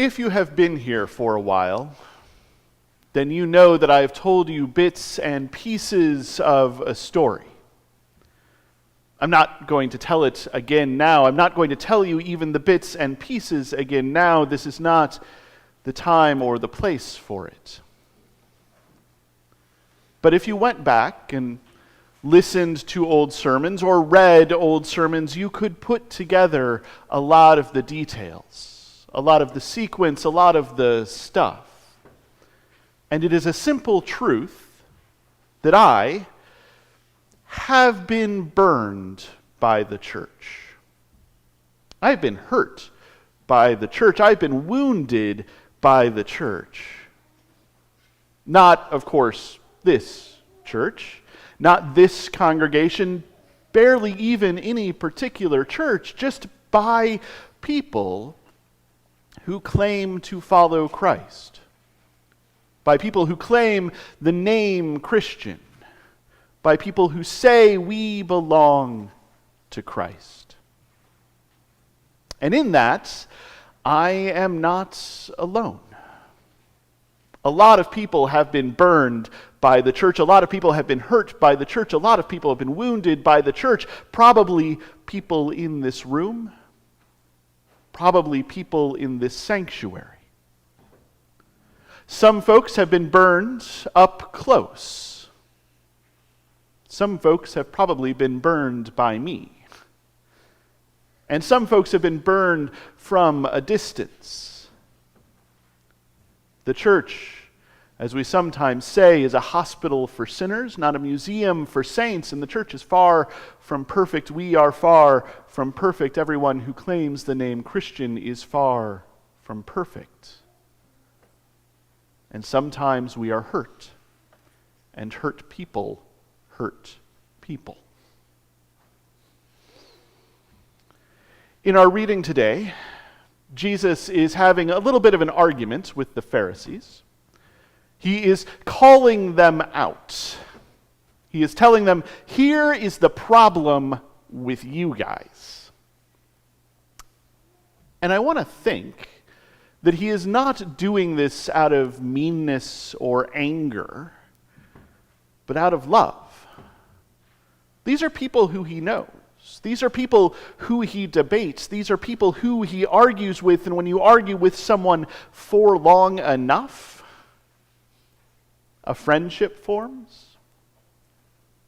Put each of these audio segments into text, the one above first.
If you have been here for a while, then you know that I have told you bits and pieces of a story. I'm not going to tell it again now. I'm not going to tell you even the bits and pieces again now. This is not the time or the place for it. But if you went back and listened to old sermons or read old sermons, you could put together a lot of the details, a lot of the sequence, a lot of the stuff. And it is a simple truth that I have been burned by the church. I've been hurt by the church. I've been wounded by the church. Not, of course, this church, not this congregation, barely even any particular church, just by people who claim to follow Christ. By people who claim the name Christian, by people who say we belong to Christ. And in that, I am not alone. A lot of people have been burned by the church. A lot of people have been hurt by the church. A lot of people have been wounded by the church. Probably people in this room. Probably people in this sanctuary. Some folks have been burned up close. Some folks have probably been burned by me. And some folks have been burned from a distance. The church, as we sometimes say, is a hospital for sinners, not a museum for saints, and the church is far from perfect. We are far from perfect. Everyone who claims the name Christian is far from perfect. And sometimes we are hurt, and hurt people hurt people. In our reading today, Jesus is having a little bit of an argument with the Pharisees. He is calling them out. He is telling them, here is the problem with you guys. And I want to think that he is not doing this out of meanness or anger, but out of love. These are people who he knows. These are people who he debates. These are people who he argues with, and when you argue with someone for long enough, a friendship forms.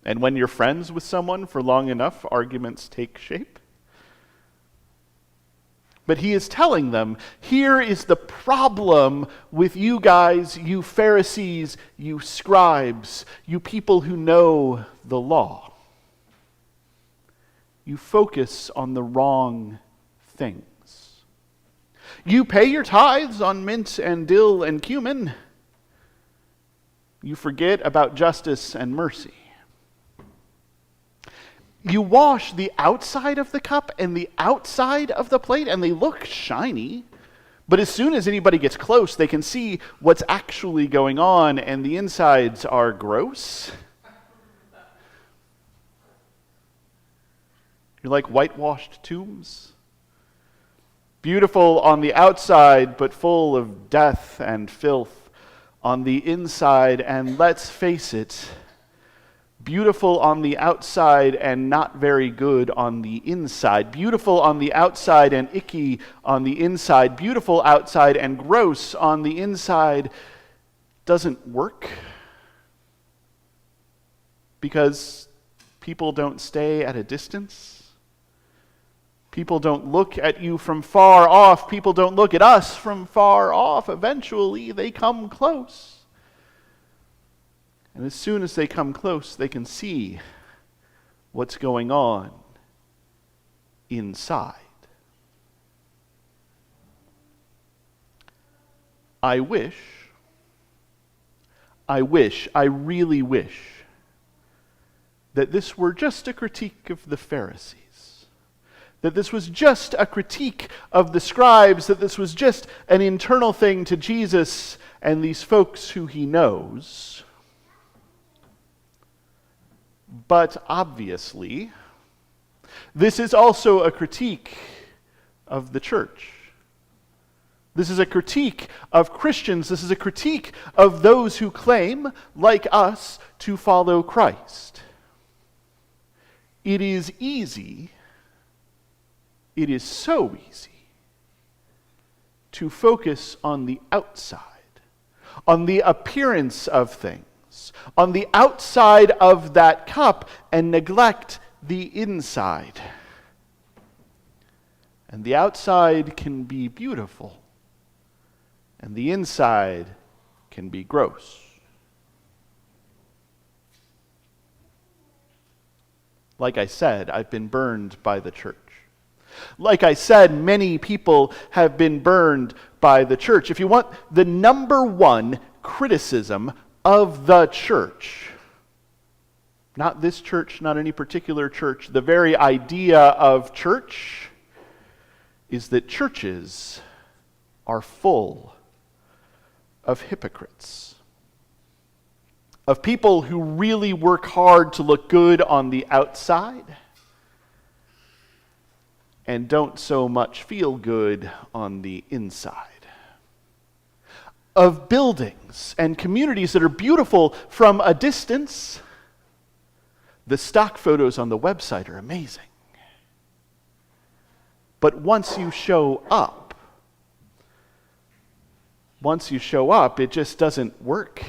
And when you're friends with someone for long enough, arguments take shape. But he is telling them, here is the problem with you guys, you Pharisees, you scribes, you people who know the law. You focus on the wrong things. You pay your tithes on mint and dill and cumin. You forget about justice and mercy. You wash the outside of the cup and the outside of the plate, and they look shiny. But as soon as anybody gets close, they can see what's actually going on, and the insides are gross. You're like whitewashed tombs. Beautiful on the outside, but full of death and filth on the inside, and let's face it, beautiful on the outside and not very good on the inside. Beautiful on the outside and icky on the inside. Beautiful outside and gross on the inside doesn't work because people don't stay at a distance. People don't look at you from far off. People don't look at us from far off. Eventually, they come close. And as soon as they come close, they can see what's going on inside. I really wish that this were just a critique of the Pharisees, that this was just a critique of the scribes, that this was just an internal thing to Jesus and these folks who he knows. But obviously, this is also a critique of the church. This is a critique of Christians. This is a critique of those who claim, like us, to follow Christ. It is easy, it is so easy, to focus on the outside, on the appearance of things, on the outside of that cup, and neglect the inside. And the outside can be beautiful, and the inside can be gross. Like I said, I've been burned by the church. Like I said, many people have been burned by the church. If you want the number one criticism of the church, not this church, not any particular church, the very idea of church is that churches are full of hypocrites, of people who really work hard to look good on the outside and don't so much feel good on the inside, of buildings and communities that are beautiful from a distance. The stock photos on the website are amazing. But once you show up, it just doesn't work.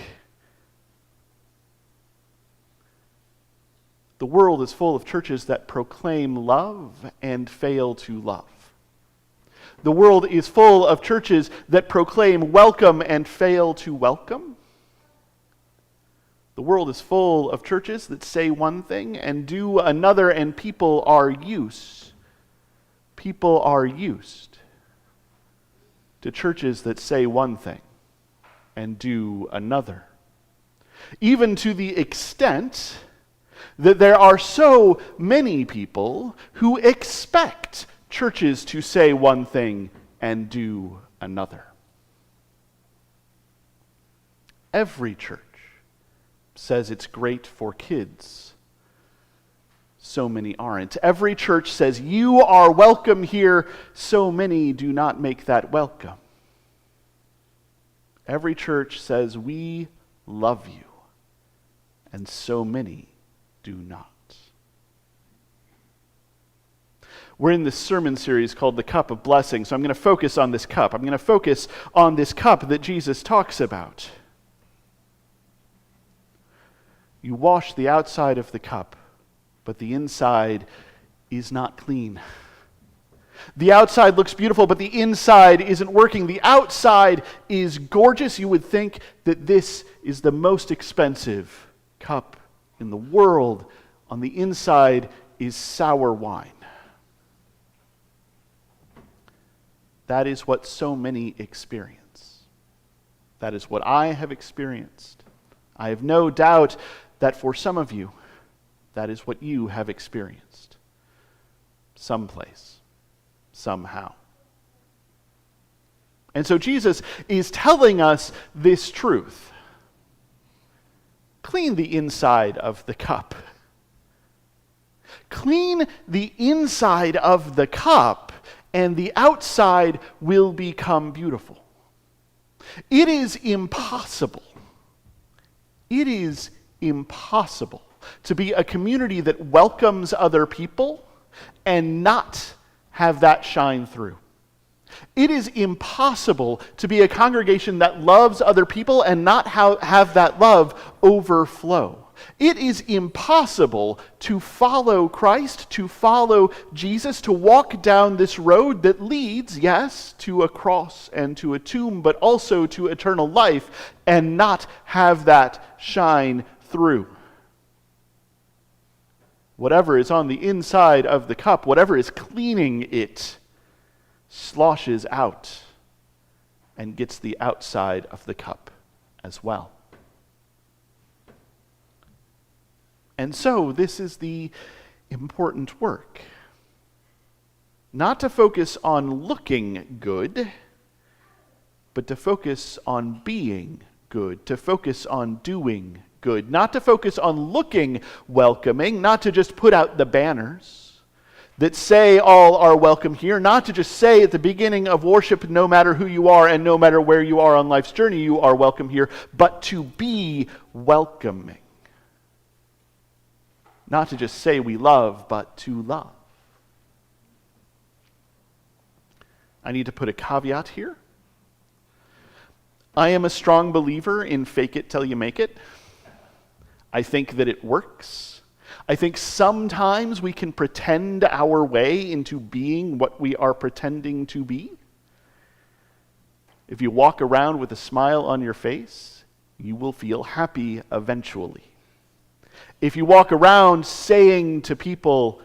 The world is full of churches that proclaim love and fail to love. The world is full of churches that proclaim welcome and fail to welcome. The world is full of churches that say one thing and do another, and people are used to churches that say one thing and do another. Even to the extent that there are so many people who expect churches to say one thing and do another. Every church says it's great for kids. So many aren't. Every church says you are welcome here. So many do not make that welcome. Every church says we love you, and so many do not. We're in this sermon series called The Cup of Blessing, so I'm going to focus on this cup. I'm going to focus on this cup that Jesus talks about. You wash the outside of the cup, but the inside is not clean. The outside looks beautiful, but the inside isn't working. The outside is gorgeous. You would think that this is the most expensive cup in the world. On the inside is sour wine. That is what so many experience. That is what I have experienced. I have no doubt that for some of you, that is what you have experienced. Someplace, somehow. And so Jesus is telling us this truth. Clean the inside of the cup. Clean the inside of the cup, and the outside will become beautiful. It is impossible. It is impossible to be a community that welcomes other people and not have that shine through. It is impossible to be a congregation that loves other people and not have that love overflow. It is impossible to follow Christ, to follow Jesus, to walk down this road that leads, yes, to a cross and to a tomb, but also to eternal life, and not have that shine through. Whatever is on the inside of the cup, whatever is cleaning it, sloshes out and gets the outside of the cup as well. And so this is the important work. Not to focus on looking good, but to focus on being good, to focus on doing good, not to focus on looking welcoming, not to just put out the banners, that say all are welcome here, not to just say at the beginning of worship, no matter who you are and no matter where you are on life's journey, you are welcome here, but to be welcoming. Not to just say we love, but to love. I need to put a caveat here. I am a strong believer in fake it till you make it. I think that it works. I think sometimes we can pretend our way into being what we are pretending to be. If you walk around with a smile on your face, you will feel happy eventually. If you walk around saying to people,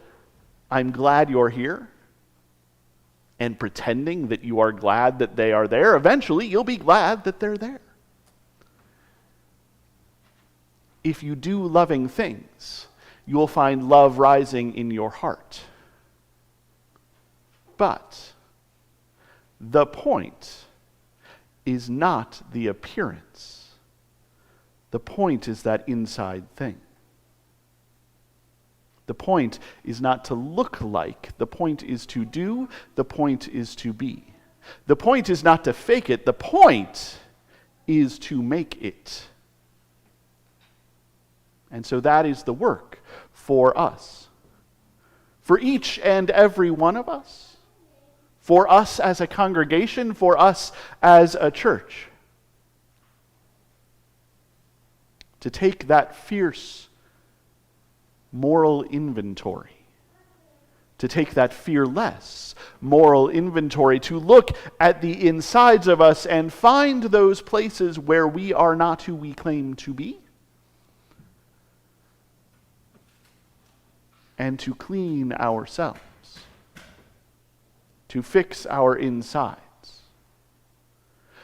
I'm glad you're here, and pretending that you are glad that they are there, eventually you'll be glad that they're there. If you do loving things, you will find love rising in your heart. But the point is not the appearance. The point is that inside thing. The point is not to look like. The point is to do. The point is to be. The point is not to fake it. The point is to make it. And so that is the work for us. For each and every one of us. For us as a congregation. For us as a church. To take that fierce moral inventory, to take that fearless moral inventory, to look at the insides of us and find those places where we are not who we claim to be, and to clean ourselves, to fix our insides.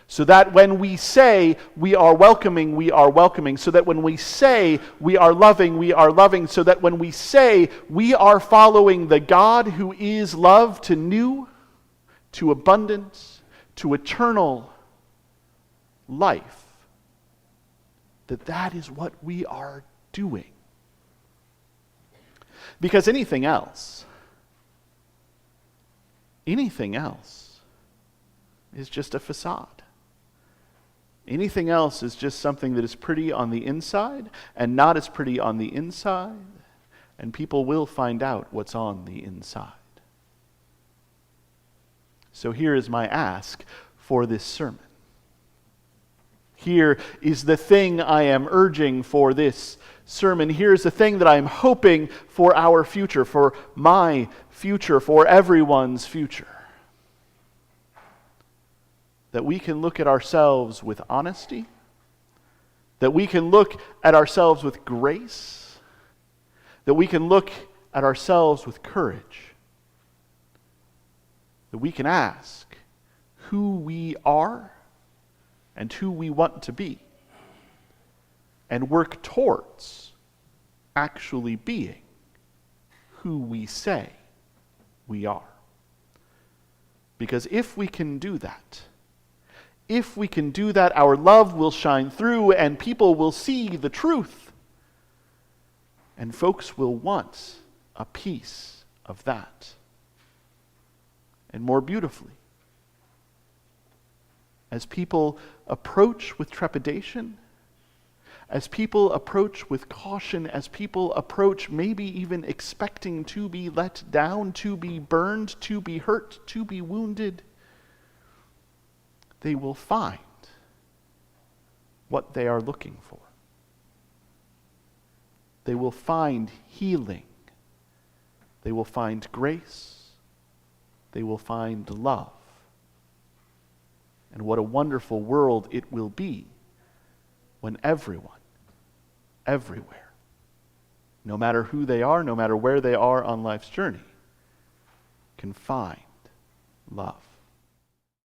So that when we say we are welcoming, we are welcoming. So that when we say we are loving. So that when we say we are following the God who is love to new, to abundance, to eternal life, that is what we are doing. Because anything else is just a facade. Anything else is just something that is pretty on the inside and not as pretty on the inside, and people will find out what's on the inside. So here is my ask for this sermon. Here is the thing I am urging for this sermon. Here's the thing that I am hoping for our future, for my future, for everyone's future. That we can look at ourselves with honesty, that we can look at ourselves with grace, that we can look at ourselves with courage, that we can ask who we are and who we want to be, and work towards actually being who we say we are. Because if we can do that, our love will shine through and people will see the truth. And folks will want a piece of that. And more beautifully, as people approach with trepidation, as people approach with caution, as people approach maybe even expecting to be let down, to be burned, to be hurt, to be wounded, they will find what they are looking for. They will find healing. They will find grace. They will find love. And what a wonderful world it will be when everyone, everywhere, no matter who they are, no matter where they are on life's journey, can find love.